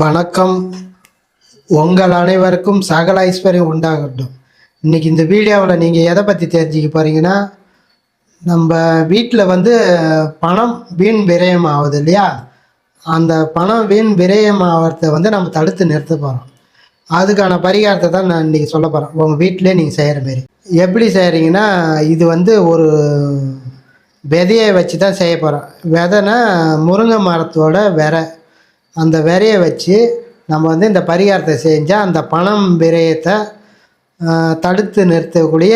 வணக்கம். உங்கள் அனைவருக்கும் சகல ஐஸ்வர்யம் உண்டாகட்டும். இன்னைக்கு இந்த வீடியோவில் நீங்கள் எதை பற்றி தெரிஞ்சுக்க போகிறீங்கன்னா, நம்ம வீட்டில் பணம் வீண் விரயம் ஆகுது இல்லையா? அந்த பணம் வீண் விரயம் ஆகிறத நம்ம தடுத்து நிறுத்த போகிறோம். அதுக்கான பரிகாரத்தை தான் நான் இன்றைக்கி சொல்ல போகிறேன். உங்கள் வீட்டிலே நீங்கள் செய்கிற மாரி எப்படி செய்கிறீங்கன்னா, இது ஒரு விதையை வச்சு தான் செய்ய போகிறோம். விதைனா முருங்கை மரத்தோட விரை. அந்த விரையை வச்சு நம்ம இந்த பரிகாரத்தை செஞ்சால் அந்த பணம் விரயத்தை தடுத்து நிறுத்தக்கூடிய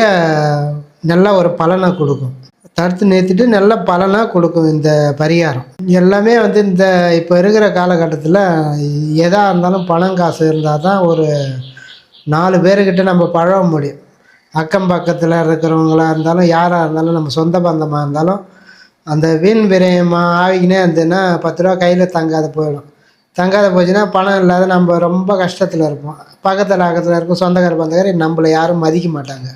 நல்ல ஒரு பலனை கொடுக்கும். தடுத்து நிறுத்திட்டு நல்ல பலனாக கொடுக்கும் இந்த பரிகாரம். எல்லாமே இந்த இப்போ இருக்கிற காலகட்டத்தில் எதாக இருந்தாலும் பணம் காசு இருந்தால் தான் ஒரு 4 பேர்கிட்ட நம்ம பழக முடியும். அக்கம் பக்கத்தில் இருக்கிறவங்களாக இருந்தாலும் யாராக இருந்தாலும் நம்ம சொந்த பந்தமாக இருந்தாலும் அந்த வீண் விரயமாக ஆகிக்கினே இருந்ததுன்னா 10 ரூபா கையில் தங்காத போச்சுன்னா பணம் இல்லாத நம்ம ரொம்ப கஷ்டத்தில் இருப்போம். பக்கத்தில் இருக்கும் சொந்தக்கார பந்தக்கார நம்மளை யாரும் மதிக்க மாட்டாங்க.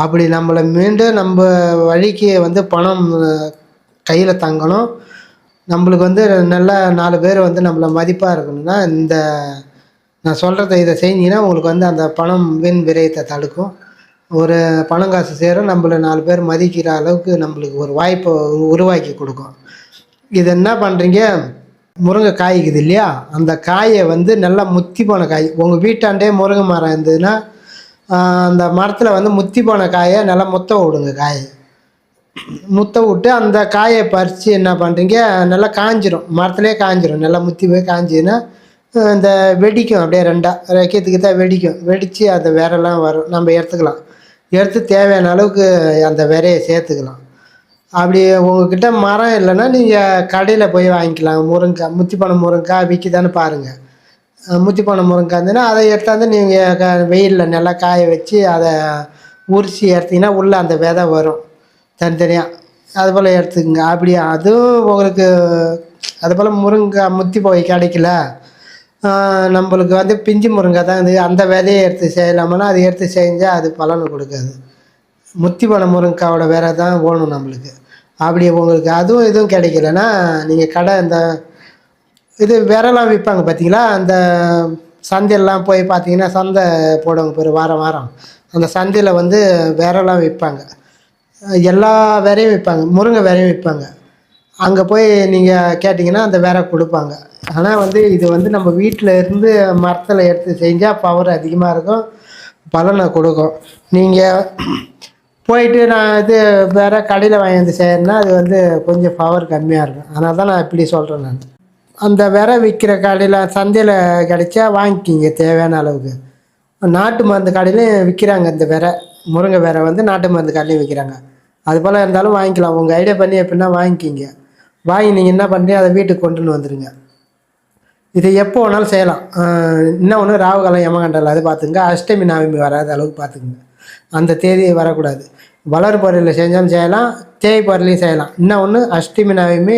அப்படி நம்மளை மீண்டும் நம்ம வழிக்கு பணம் கையில் தங்கணும். நம்மளுக்கு நல்லா 4 பேர் நம்மளை மதிப்பாக இருக்கணும்னா நான் சொல்கிறத இதை செஞ்சிங்கன்னா உங்களுக்கு அந்த பணம் வீண் விரயத்தை தடுக்கும். ஒரு பணம் காசு சேரும். நம்மளை 4 பேர் மதிக்கிற அளவுக்கு நம்மளுக்கு ஒரு வாய்ப்பை உருவாக்கி கொடுக்கும். இது என்ன பண்ணுறீங்க, முருங்கை காய் இருக்குது இல்லையா? அந்த காயை நல்லா முத்தி போன காய், உங்கள் வீட்டாண்டே முருங்கை மரம் இருந்ததுன்னா அந்த மரத்தில் முத்தி போன காயை நல்லா முத்த விடுங்க. முத்த விட்டு அந்த காயை பறித்து என்ன பண்ணுறீங்க, நல்லா காஞ்சிரும். மரத்துலேயே காஞ்சிரும். நல்லா முத்தி போய் காஞ்சிதுன்னா இந்த வெடிக்கும். அப்படியே ரெண்டாக வைக்கிறதுக்கு தான் வெடித்து அந்த விரெல்லாம் வரும். நம்ம எடுத்து தேவையான அளவுக்கு அந்த விரையை சேர்த்துக்கலாம். அப்படி உங்கள்கிட்ட மரம் இல்லைன்னா நீங்கள் கடையில் போய் வாங்கிக்கலாம். முருங்கைக்காய், முத்திப்பழ முருங்கைக்காய் விற்கிதான்னு பாருங்கள். முத்திப்பழ முருங்கைக்காய் இருந்ததுன்னா அதை எடுத்தாந்து நீங்கள் வெயிலில் நல்லா காய வச்சு அதை உரிச்சி எடுத்திங்கன்னா உள்ளே அந்த விதை வரும் தனித்தனியாக. அதுபோல் எடுத்துக்கங்க. அப்படி அதுவும் உங்களுக்கு அதுபோல் முருங்கைக்காய் முத்தி போய் கிடைக்கல, நம்மளுக்கு பிஞ்சு முருங்கை தான் அந்த விதையை எடுத்து செய்யலாமன்னா அது எடுத்து செஞ்சால் அது பலனை கொடுக்காது. முத்தி போன முருங்கைக்காவோட விதை தான் வேணும் நம்மளுக்கு. அப்படி உங்களுக்கு அதுவும் இதுவும் கிடைக்கலன்னா நீங்கள் கடை இது விரெல்லாம் விற்பாங்க பார்த்தீங்களா? அந்த சந்தையெல்லாம் போய் பார்த்தீங்கன்னா சந்தை போடுவாங்க பேர் வாரம். அந்த சந்தையில் விரெல்லாம் விற்பாங்க. எல்லா விரையும் விற்பாங்க. முருங்கை விரையும் விற்பாங்க. அங்கே போய் நீங்கள் கேட்டிங்கன்னா அந்த விரை கொடுப்பாங்க. ஆனால் இது நம்ம வீட்டில் இருந்து மரத்தில் எடுத்து செஞ்சால் பவர் அதிகமாக இருக்கும், பலனை கொடுக்கும். நீங்கள் போயிட்டு நான் வேறு கடையில் வாங்கி செய்யணுன்னா அது கொஞ்சம் பவர் கம்மியாக இருக்கும். அதனால தான் நான் இப்படி சொல்கிறேன். நான் அந்த விரை விற்கிற கடையில் சந்தையில் கிடைச்சா வாங்கிக்கிங்க தேவையான அளவுக்கு. நாட்டு மருந்து கடையிலையும் விற்கிறாங்க. இந்த முருங்கை விரை நாட்டு மருந்து கடையிலையும் விற்கிறாங்க. அதுபோல் இருந்தாலும் வாங்கிக்கலாம். உங்கள் ஐடியா பண்ணி எப்படின்னா வாங்கிக்கிங்க. வாங்கி நீங்கள் என்ன பண்ணுறீங்க, அதை வீட்டுக்கு கொண்டுன்னு வந்துடுங்க. இது எப்போ வேணாலும் செய்யலாம். இன்னொன்று ராகுகாலம் யமகண்டல் அது பார்த்துங்க. அஷ்டமி நவமி வராத அளவுக்கு பார்த்துக்குங்க. அந்த தேதி வரக்கூடாது. வளர் பொருளில் செஞ்சாலும் செய்யலாம், தேய் பொருளையும் செய்யலாம். இன்னொன்று அஷ்டமி நவமி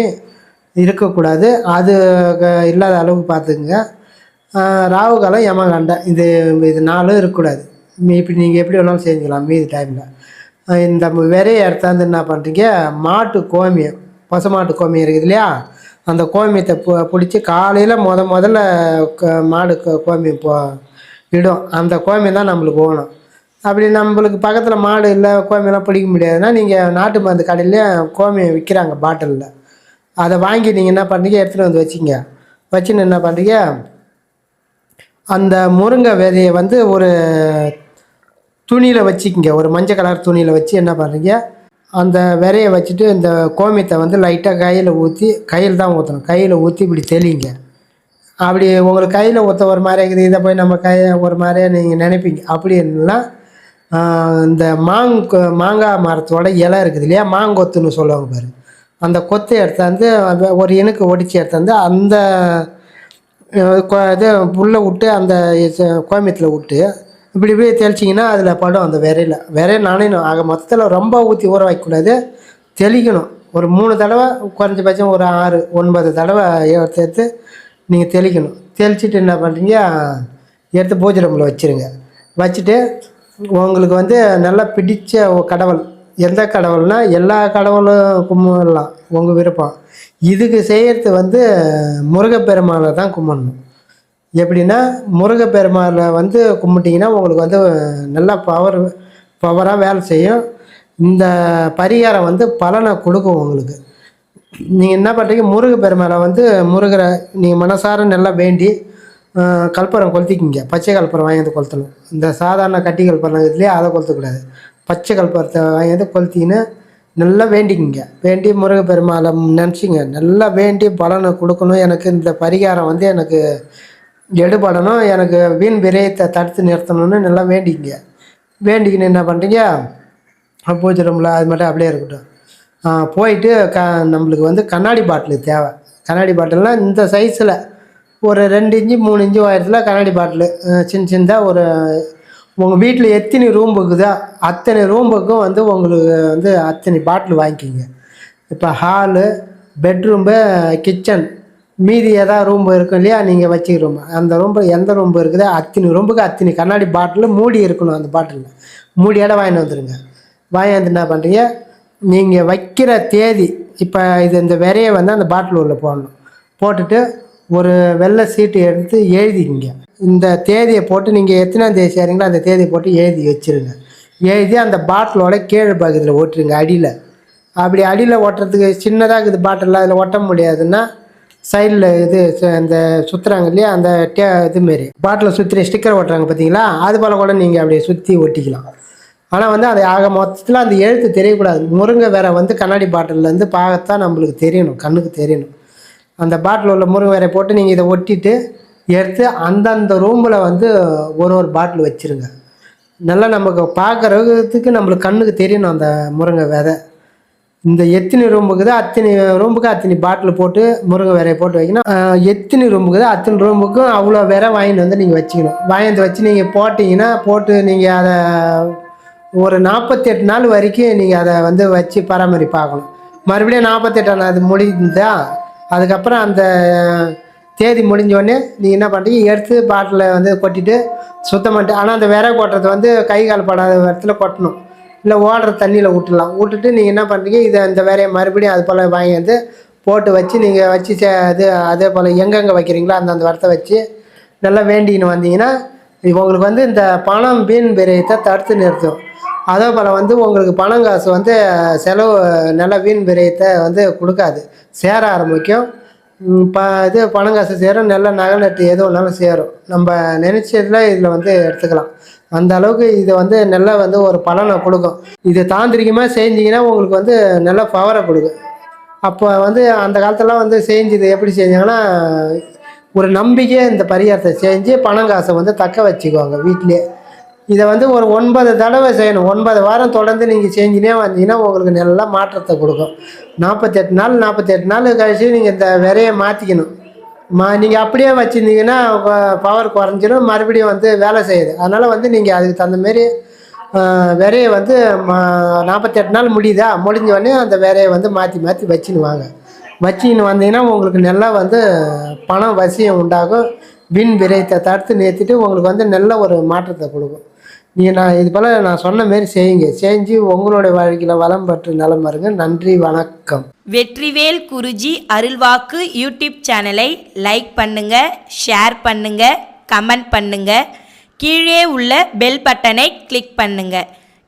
இருக்கக்கூடாது. அது இல்லாத அளவுக்கு பார்த்துக்குங்க. ராகுகாலம் யமகண்டம் இது 4 இருக்கக்கூடாது. இப்படி நீங்கள் எப்படி வேணாலும் செஞ்சுக்கலாம். மீதி டைமில் இந்த விரையை எடுத்தாந்து என்ன பண்ணுறீங்க, மாட்டு கோமியம், பசுமாட்டு கோமியம் இருக்குது இல்லையா? அந்த கோமியத்தை பிடிச்சி காலையில் முதல்ல மாடு கோமியம் இடும். அந்த கோமியம் தான் நம்மளுக்கு வேணும். அப்படி நம்மளுக்கு பக்கத்தில் மாடு இல்லை, கோமியெல்லாம் பிடிக்க முடியாதுன்னா நீங்கள் நாட்டு மருந்து கடையிலே கோமியம் விற்கிறாங்க பாட்டிலில். அதை வாங்கி நீங்கள் என்ன பண்ணுறீங்க, எடுத்துகிட்டு வச்சுங்க. வச்சுன்னு என்ன பண்ணுறீங்க, அந்த முருங்கை விதையை ஒரு துணியில் வச்சுக்கிங்க. ஒரு மஞ்சள் கலர் துணியில் வச்சு என்ன பண்ணுறீங்க, அந்த விரையை வச்சுட்டு இந்த கோமியத்தை லைட்டாக கையில் தான் ஊற்றணும். கையில் ஊற்றி இப்படி தெளிங்க. அப்படி உங்களுக்கு கையில் ஊற்ற ஒரு மாதிரி இருக்குது, இதை போய் நம்ம ஒரு மாதிரியாக நீங்கள் நினைப்பீங்க. அப்படி இல்லைன்னா இந்த மாங்காய் மரத்தோட இலை இருக்குது இல்லையா, மாங்கொத்துன்னு சொல்லுவாங்க பாரு, அந்த கொத்தை எடுத்தாந்து ஒரு இனுக்கு ஒடிச்சு எடுத்தாந்து அந்த இது உள்ளே விட்டு அந்த கோமியத்தில் விட்டு இப்படி தெளிச்சிங்கன்னா அதில் படும். அந்த விரையை நனையணும். ஆக மொத்தத்தில் ரொம்ப ஊற்றி ஊற வைக்கக்கூடாது, தெளிக்கணும். ஒரு 3 தடவை, குறைஞ்சபட்சம் ஒரு 6-9 தடவை எடுத்து நீங்கள் தெளிக்கணும். தெளிச்சுட்டு என்ன பண்ணுறீங்க, எடுத்து பூஜை ரூமில் வச்சுருங்க. வச்சுட்டு உங்களுக்கு நல்லா பிடிச்ச கடவுள், எந்த கடவுள்னால் எல்லா கடவுளும் கும்பிடலாம், உங்கள் விருப்பம். இதுக்கு செய்கிறது முருகப்பெருமானை தான் கும்பிடணும். எப்படின்னா முருகப்பெருமானை வந்து கும்பிட்டிங்கன்னா உங்களுக்கு வந்து நல்லா பவராக வேலை செய்யும். இந்த பரிகாரம் வந்து பலனை கொடுக்கும் உங்களுக்கு. நீங்கள் என்ன பண்ணுறீங்க, முருகப்பெருமானை வந்து முருகரை நீங்கள் மனசார நல்லா வேண்டி கற்பூரம் கொளுத்திக்கிங்க. பச்சை கற்பூரம் வாங்கி கொளுத்தணும். இந்த சாதாரண கட்டி கற்பூரம் இதுலேயே அதை கொளுத்தக்கூடாது. பச்சை கற்பூரத்தை வாங்கி கொளுத்தின்னு நல்லா வேண்டிக்கிங்க. வேண்டி முருகப்பெருமானை நினச்சிங்க, நல்லா வேண்டி பலனை கொடுக்கணும். எனக்கு இந்த பரிகாரம் வந்து எனக்கு எடுபடணும், எனக்கு வீண் விரயத்தை தடுத்து நிறுத்தணும்னு நல்லா வேண்டிக்கிங்க. வேண்டிக்கின்னு என்ன பண்ணுறீங்க, பூஜை ரூமில் அது மட்டும் அப்படியே இருக்கட்டும். போயிட்டு நம்மளுக்கு வந்து கண்ணாடி பாட்டில் தேவை. கண்ணாடி பாட்டில்னால் இந்த சைஸில் ஒரு 2 இன்ச்சு 3 இன்ச்சு உயரத்தில் கண்ணாடி பாட்டிலு சின்னதாக ஒரு உங்கள் வீட்டில் எத்தனை ரூம் இருக்குதோ அத்தனை ரூமுக்கும் வந்து உங்களுக்கு வந்து அத்தனை பாட்டில் வாங்கிக்கிங்க. இப்போ ஹாலு, பெட்ரூம்பு, கிச்சன், மீதி ஏதாவது ரூம் இருக்கும் இல்லையா நீங்கள் வச்சுக்க ரூம், அந்த ரூம்பு எந்த ரூம்பு இருக்குதோ அத்தனை ரூம்புக்கு அத்தனை கண்ணாடி பாட்டில் மூடி இருக்கணும். அந்த பாட்டிலில் மூடியோட வாங்கிட்டு வந்துடுங்க. வாங்கி வந்து என்ன பண்ணுறீங்க, நீங்கள் வைக்கிற தேதி, இப்போ இந்த விரையை வந்து அந்த பாட்டில் உள்ள போடணும். போட்டுட்டு ஒரு வெள்ளை சீட்டு எடுத்து எழுதிக்கிங்க. இந்த தேதியை போட்டு நீங்கள் எத்தனாம் தேதி செய்கிறீங்களோ அந்த தேதியை போட்டு எழுதி வச்சுருங்க. எழுதி அந்த பாட்டிலோட கீழ் பகுதியில் ஓட்டுருங்க, அடியில். அப்படி அடியில் ஓட்டுறதுக்கு சின்னதாக இருக்குது பாட்டிலில், அதில் ஒட்ட முடியாதுன்னா சைடில் இந்த சுற்றுறாங்க இல்லையா, அந்த இதுமாரி பாட்டில் சுற்றி ஸ்டிக்கர் ஓட்டுறாங்க பார்த்தீங்களா, அது போல் கூட நீங்கள் அப்படியே சுற்றி ஒட்டிக்கலாம். ஆனால் வந்து அது ஆக மொத்தத்தில் அந்த எழுத்து தெரியக்கூடாது. முருங்கை வேற வந்து கண்ணாடி பாட்டிலேருந்து பார்க்கத்தான் நம்மளுக்கு தெரியணும், கண்ணுக்கு தெரியணும். அந்த பாட்டில் உள்ள முருங்கை வேரை போட்டு நீங்கள் இதை ஒட்டிட்டு எடுத்து அந்தந்த ரூமில் வந்து ஒரு பாட்டில் வச்சுருங்க. நல்லா நமக்கு பார்க்குறதுக்கு நம்மளுக்கு கண்ணுக்கு தெரியணும் அந்த முருங்கை விதை. இந்த எத்தனை ரூமுக்குதோ அத்தனை ரூமுக்கு அத்தனை பாட்டில் போட்டு முருங்கை விரையை போட்டு வைக்கணும். எத்தனை ரூமுக்குதோ அத்தனை ரூமுக்கும் அவ்வளோ விரை வாங்கிட்டு வந்து நீங்கள் வச்சுக்கணும். வாங்கிட்டு வச்சு நீங்கள் போட்டிங்கன்னா போட்டு நீங்கள் அதை ஒரு 48 நாள் வரைக்கும் நீங்கள் அதை வந்து வச்சு பராமரிப்பாகணும். மறுபடியும் 48 நாள் அது முடிந்தா அதுக்கப்புறம் அந்த தேதி முடிஞ்சோடனே நீங்கள் என்ன பண்ணுறீங்க, எடுத்து பாட்டில் வந்து கொட்டிட்டு சுத்தம் பண்ணிட்டு, ஆனால் அந்த விரை கொட்டுறது வந்து கை கால் படாத இடத்துல கொட்டணும், இல்லை ஓடுற தண்ணியில் விட்டுடலாம். விட்டுட்டு நீங்கள் என்ன பண்ணுறீங்க, இதை இந்த வேலையை மறுபடியும் அது போல் வாங்கி வந்து போட்டு வச்சு நீங்கள் வச்சு அதே போல் எங்கெங்கே வைக்கிறீங்களோ அந்தந்த இடத்த வச்சு நல்லா வேண்டின்னு வந்தீங்கன்னா உங்களுக்கு வந்து இந்த பணம் வீண் விரயத்தை தடுத்து நிறுத்தும். அதே போல் வந்து உங்களுக்கு பணம் காசு வந்து செலவு நல்லா வீண் விரயத்தை வந்து கொடுக்காது, சேர ஆரம்பிக்கும். இது பணம் காசு சேரும், நல்ல நகை நட்டு எது ஒன்றாலும் சேரும். நம்ம நினச்சதில் இதில் வந்து எடுத்துக்கலாம். அந்த அளவுக்கு இதை வந்து நல்லா வந்து ஒரு பலனை கொடுக்கும். இது தாந்திரிகமாக செஞ்சிங்கன்னா உங்களுக்கு வந்து நல்ல பவரை கொடுக்கும். அப்போ வந்து அந்த காலத்துலலாம் வந்து செஞ்சது எப்படி செஞ்சாங்கன்னா, ஒரு நம்பிக்கையை இந்த பரிகாரத்தை செஞ்சு பணம் காசை வந்து தக்க வச்சுக்குவாங்க வீட்டிலே. இதை வந்து ஒரு 9 தடவை செய்யணும். 9 வாரம் தொடர்ந்து நீங்கள் செஞ்சுனே வந்தீங்கன்னா உங்களுக்கு நல்லா மாற்றத்தை கொடுக்கும். 48 நாள் கழிச்சு நீங்கள் இந்த விரையை மாற்றிக்கணும். நீங்கள் அப்படியே வச்சுருந்தீங்கன்னா பவர் குறைஞ்சிடும், மறுபடியும் வந்து வேலை செய்யுது. அதனால் வந்து நீங்கள் அதுக்கு தகுந்தமாரி விரையை வந்து 48 நாள் முடியுதா, முடிஞ்சோடனே அந்த விரையை வந்து மாற்றி வச்சுன்னு வாங்க. வச்சுன்னு வந்தீங்கன்னா உங்களுக்கு நல்லா வந்து பணம் வசியம் உண்டாகும். வீண் விரயத்தை தடுத்து நிறுத்திட்டு உங்களுக்கு வந்து நல்ல ஒரு மாற்றத்தை கொடுக்கும். நான் இது போல் நான் சொன்ன மாரி செய்யுங்க. செஞ்சு உங்களுடைய வாழ்க்கையில் வளம் பெற்று நலம் வருங்க. நன்றி, வணக்கம். வெற்றிவேல் குருஜி அருள்வாக்கு யூடியூப் சேனலை லைக் பண்ணுங்க, ஷேர் பண்ணுங்க, கமெண்ட் பண்ணுங்க. கீழே உள்ள பெல் பட்டனை கிளிக் பண்ணுங்க.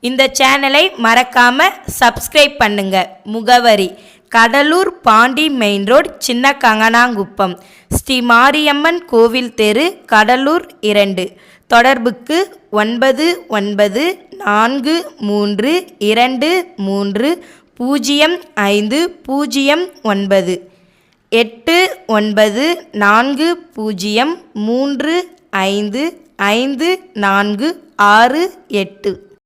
இந்த சேனலை மறக்காம சப்ஸ்கிரைப் பண்ணுங்க. முகவரி: கடலூர் பாண்டி மெயின் ரோடு, சின்ன கங்கனாங்குப்பம், ஸ்ரீ மாரியம்மன் கோவில் தெரு, கடலூர் 2. தொடர்புக்கு 9943230509 8940355468.